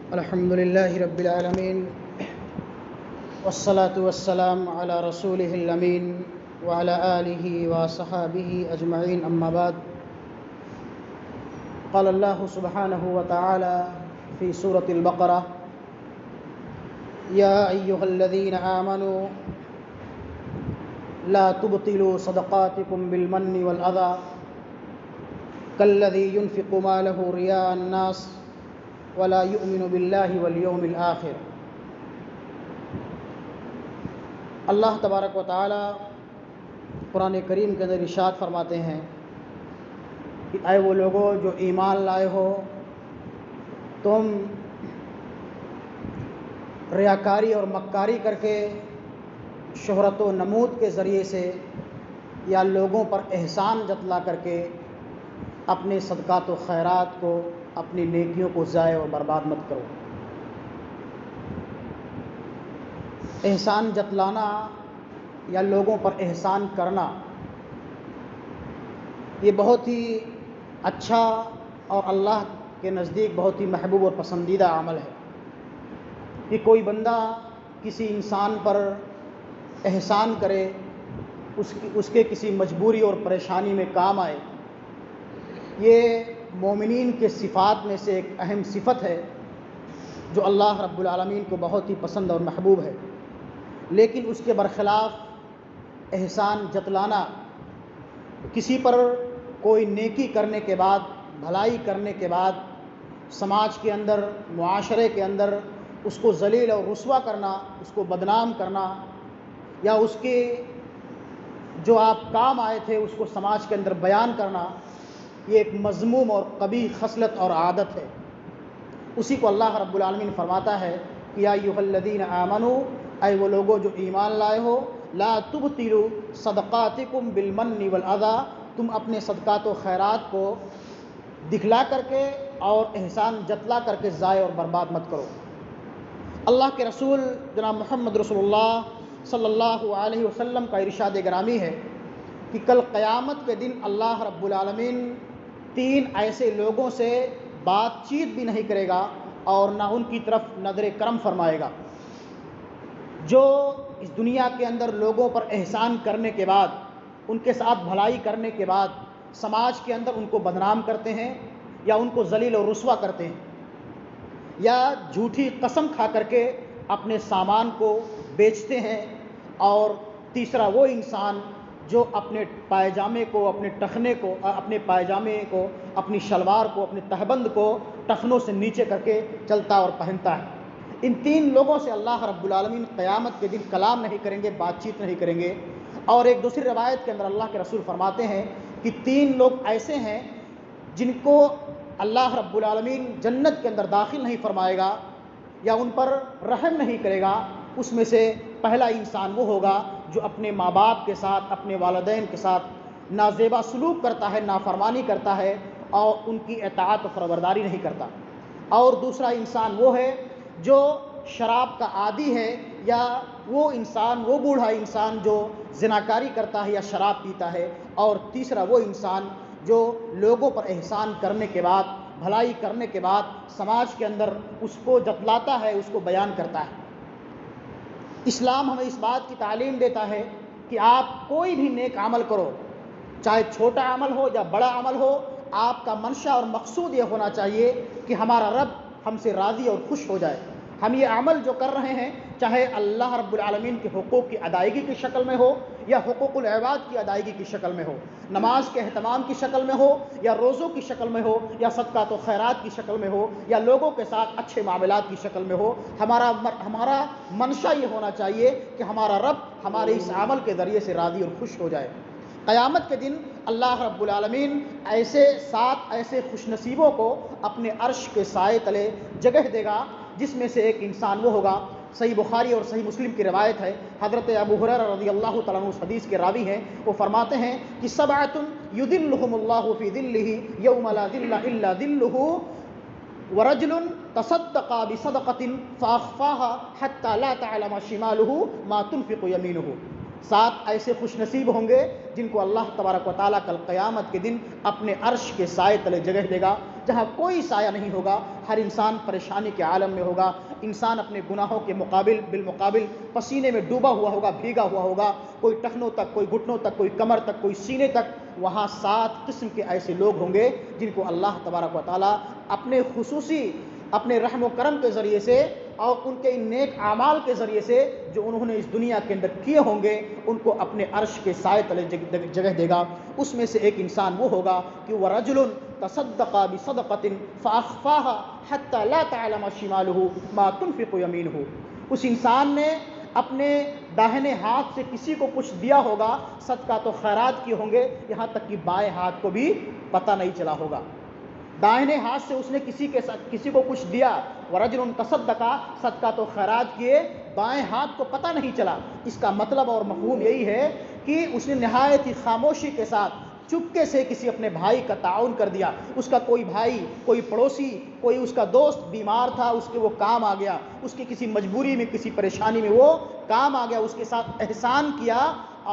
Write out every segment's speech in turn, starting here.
الحمد لله رب العالمين والصلاة والسلام على رسوله الأمين وعلى آله وصحابه أجمعين أما بعد قال الله سبحانه وتعالى في سورة البقرة يا أيها الذين آمنوا لا تبطلوا صدقاتكم بالمن والأذى كالذي ينفق ماله رياء الناس ولا يؤمن بالله واليوم الآخر۔ اللہ تبارک و تعالی قرآن کریم کے اندر ارشاد فرماتے ہیں کہ اے وہ لوگوں جو ایمان لائے ہو، تم ریاکاری اور مکاری کر کے، شہرت و نمود کے ذریعے سے یا لوگوں پر احسان جتلا کر کے اپنے صدقات و خیرات کو، اپنی نیکیوں کو ضائع و برباد مت کرو۔ احسان جتلانا یا لوگوں پر احسان کرنا یہ بہت ہی اچھا اور اللہ کے نزدیک بہت ہی محبوب اور پسندیدہ عمل ہے کہ کوئی بندہ کسی انسان پر احسان کرے، اس کے کسی مجبوری اور پریشانی میں کام آئے۔ یہ مومنین کے صفات میں سے ایک اہم صفت ہے جو اللہ رب العالمین کو بہت ہی پسند اور محبوب ہے، لیکن اس کے برخلاف احسان جتلانا، کسی پر کوئی نیکی کرنے کے بعد، بھلائی کرنے کے بعد سماج کے اندر، معاشرے کے اندر اس کو ذلیل اور رسوا کرنا، اس کو بدنام کرنا، یا اس کے جو آپ کام آئے تھے اس کو سماج کے اندر بیان کرنا، یہ ایک مذموم اور قبیح خصلت اور عادت ہے۔ اسی کو اللہ رب العالمین فرماتا ہے کہ یا ایھا الذین آمنوا، اے وہ لوگوں جو ایمان لائے ہو، لا تبطلوا صدقاتکم بالمن والاذی، تم اپنے صدقات و خیرات کو دکھلا کر کے اور احسان جتلا کر کے ضائع اور برباد مت کرو۔ اللہ کے رسول جناب محمد رسول اللہ صلی اللہ علیہ وسلم کا ارشاد گرامی ہے کہ کل قیامت کے دن اللہ رب العالمین 3 ایسے لوگوں سے بات چیت بھی نہیں کرے گا اور نہ ان کی طرف نظر کرم فرمائے گا، جو اس دنیا کے اندر لوگوں پر احسان کرنے کے بعد، ان کے ساتھ بھلائی کرنے کے بعد سماج کے اندر ان کو بدنام کرتے ہیں یا ان کو ذلیل و رسوا کرتے ہیں، یا جھوٹی قسم کھا کر کے اپنے سامان کو بیچتے ہیں، اور تیسرا وہ انسان جو اپنے پائجامے کو، اپنے ٹخنے کو، اپنے پائجامے کو، اپنی شلوار کو، اپنے تہبند کو ٹخنوں سے نیچے کر کے چلتا اور پہنتا ہے۔ ان 3 لوگوں سے اللہ رب العالمین قیامت کے دن کلام نہیں کریں گے، بات چیت نہیں کریں گے۔ اور ایک دوسری روایت کے اندر اللہ کے رسول فرماتے ہیں کہ 3 لوگ ایسے ہیں جن کو اللہ رب العالمین جنت کے اندر داخل نہیں فرمائے گا یا ان پر رحم نہیں کرے گا۔ اس میں سے پہلا انسان وہ ہوگا جو اپنے ماں باپ کے ساتھ، اپنے والدین کے ساتھ نازیبا سلوک کرتا ہے، نافرمانی کرتا ہے اور ان کی اطاعت و فرمانبرداری نہیں کرتا۔ اور دوسرا انسان وہ ہے جو شراب کا عادی ہے، یا وہ انسان، وہ بوڑھا انسان جو زناکاری کرتا ہے یا شراب پیتا ہے۔ اور تیسرا وہ انسان جو لوگوں پر احسان کرنے کے بعد، بھلائی کرنے کے بعد سماج کے اندر اس کو جتلاتا ہے، اس کو بیان کرتا ہے۔ اسلام ہمیں اس بات کی تعلیم دیتا ہے کہ آپ کوئی بھی نیک عمل کرو، چاہے چھوٹا عمل ہو یا بڑا عمل ہو، آپ کا منشا اور مقصود یہ ہونا چاہیے کہ ہمارا رب ہم سے راضی اور خوش ہو جائے۔ ہم یہ عمل جو کر رہے ہیں، چاہے اللہ رب العالمین کے حقوق کی ادائیگی کی شکل میں ہو یا حقوق العباد کی ادائیگی کی شکل میں ہو، نماز کے اہتمام کی شکل میں ہو یا روزوں کی شکل میں ہو یا صدقات و خیرات کی شکل میں ہو یا لوگوں کے ساتھ اچھے معاملات کی شکل میں ہو، ہمارا منشا یہ ہونا چاہیے کہ ہمارا رب ہمارے اس عمل کے ذریعے سے راضی اور خوش ہو جائے۔ قیامت کے دن اللہ رب العالمین 7 ایسے خوش نصیبوں کو اپنے عرش کے سائے تلے جگہ دے گا، جس میں سے ایک انسان وہ ہوگا، صحیح بخاری اور صحیح مسلم کی روایت ہے، حضرت ابو ہریرہ رضی اللہ تعالیٰ عنہ اس حدیث کے راوی ہیں، وہ فرماتے ہیں کہ 7 یظلھم اللہ فی ظلہ یوم لا ظل الا ظلہ، ورجل تصدق بصدقۃ فاخفاها حتى لا تعلم شماله ما تنفق يمينه۔ 7 ایسے خوش نصیب ہوں گے جن کو اللہ تبارک و تعالیٰ کل قیامت کے دن اپنے عرش کے سائے تلے جگہ دے گا۔ جہاں کوئی سایہ نہیں ہوگا، ہر انسان پریشانی کے عالم میں ہوگا، انسان اپنے گناہوں کے بالمقابل پسینے میں ڈوبا ہوا ہوگا، بھیگا ہوا ہوگا، کوئی ٹخنوں تک، کوئی گھٹنوں تک، کوئی کمر تک، کوئی سینے تک۔ وہاں 7 قسم کے ایسے لوگ ہوں گے جن کو اللہ تبارک و تعالیٰ اپنے خصوصی اپنے رحم و کرم کے ذریعے سے اور ان کے ان نیک اعمال کے ذریعے سے جو انہوں نے اس دنیا کے اندر کیے ہوں گے، ان کو اپنے عرش کے سائے تلے جگہ دے گا۔ اس میں سے ایک انسان وہ ہوگا کہ وہ رجل تصدق بصدقۃ فاخفاها حتى لا تعلم شماله ما تنفق يمينه۔ اس انسان نے اپنے داہنے ہاتھ سے کسی کو کچھ دیا ہوگا، صدقہ تو خیرات کیے ہوں گے، یہاں تک کہ بائیں ہاتھ کو بھی پتہ نہیں چلا ہوگا۔ دائیں ہاتھ سے اس نے کسی کو کچھ دیا، ورجل تصدق، صدقہ تو خیرات کیے، بائیں ہاتھ کو پتہ نہیں چلا۔ اس کا مطلب اور مفہوم یہی ہے کہ اس نے نہایت ہی خاموشی کے ساتھ چپکے سے کسی اپنے بھائی کا تعاون کر دیا۔ اس کا کوئی بھائی، کوئی پڑوسی، کوئی اس کا دوست بیمار تھا، اس کے وہ کام آ گیا، اس کی کسی مجبوری میں، کسی پریشانی میں وہ کام آ گیا، اس کے ساتھ احسان کیا،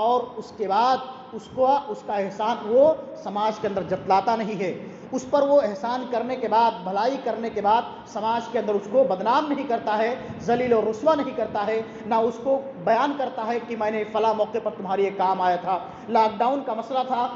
اور اس کے بعد اس کا احسان وہ سماج کے اندر جتلاتا نہیں ہے۔ اس پر وہ احسان کرنے کے بعد، بھلائی کرنے کے بعد سماج کے اندر اس کو بدنام نہیں کرتا ہے، ذلیل و رسوا نہیں کرتا ہے، نہ اس کو بیان کرتا ہے کہ میں نے فلاں موقع پر تمہارے یہ کام آیا تھا، لاک ڈاؤن کا مسئلہ تھا،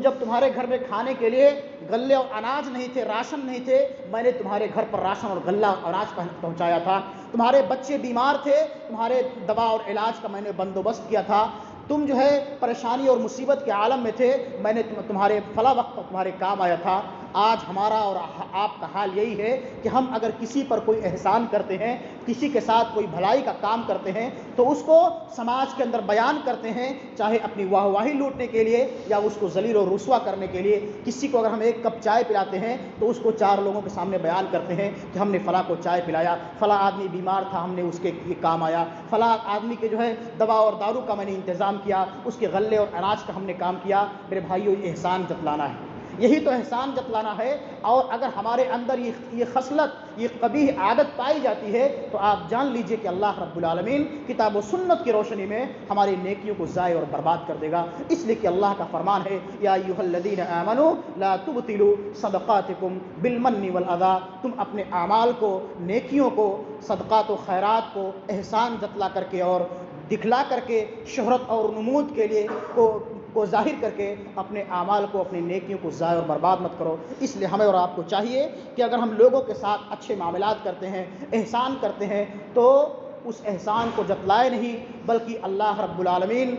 جب تمہارے گھر میں کھانے کے لیے غلے اور اناج نہیں تھے، راشن نہیں تھے، میں نے تمہارے گھر پر راشن اور غلہ اور اناج پہنچایا تھا، تمہارے بچے بیمار تھے، تمہارے دوا اور علاج کا میں نے بندوبست کیا تھا، تم جو ہے پریشانی اور مصیبت کے عالم میں تھے، میں نے تمہارے فلاں وقت پر تمہارے کام آیا تھا۔ آج ہمارا اور آپ کا حال یہی ہے کہ ہم اگر کسی پر کوئی احسان کرتے ہیں، کسی کے ساتھ کوئی بھلائی کا کام کرتے ہیں، تو اس کو سماج کے اندر بیان کرتے ہیں، چاہے اپنی واہواہی لوٹنے کے لیے یا اس کو ذلیل و رسوا کرنے کے لیے۔ کسی کو اگر ہم ایک کپ چائے پلاتے ہیں تو اس کو 4 لوگوں کے سامنے بیان کرتے ہیں کہ ہم نے فلاں کو چائے پلایا، فلاں آدمی بیمار تھا، ہم نے اس کے کام آیا، فلاں آدمی کے جو ہے دوا اور دارو کا میں نے انتظام کیا، اس کے غلے اور اناج کا ہم نے کام کیا۔ میرے بھائیو، یہ احسان جتلانا ہے، یہی تو احسان جتلانا ہے۔ اور اگر ہمارے اندر یہ خصلت، یہ قبیح عادت پائی جاتی ہے تو آپ جان لیجئے کہ اللہ رب العالمین کتاب و سنت کی روشنی میں ہماری نیکیوں کو ضائع اور برباد کر دے گا۔ اس لیے کہ اللہ کا فرمان ہے، یا ایھا الذین آمنوا لا تبطلوا صدقاتکم بالمن والاذی، تم اپنے اعمال کو، نیکیوں کو، صدقات و خیرات کو احسان جتلا کر کے اور دکھلا کر کے، شہرت اور نمود کے لیے کو ظاہر کر کے اپنے اعمال کو، اپنی نیکیوں کو ضائع اور برباد مت کرو۔ اس لیے ہمیں اور آپ کو چاہیے کہ اگر ہم لوگوں کے ساتھ اچھے معاملات کرتے ہیں، احسان کرتے ہیں، تو اس احسان کو جتلائے نہیں بلکہ اللہ رب العالمین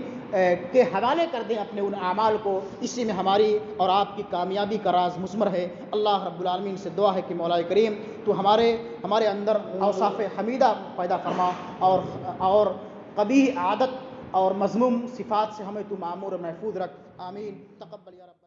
کے حوالے کر دیں اپنے ان اعمال کو۔ اسی میں ہماری اور آپ کی کامیابی کا راز مضمر ہے۔ اللہ رب العالمین سے دعا ہے کہ مولا کریم تو ہمارے اندر اوصاف حمیدہ پیدا فرما، اور قبیح عادت اور مذموم صفات سے ہمیں تو معمور و محفوظ رکھ۔ آمین۔ تقبل یا رب۔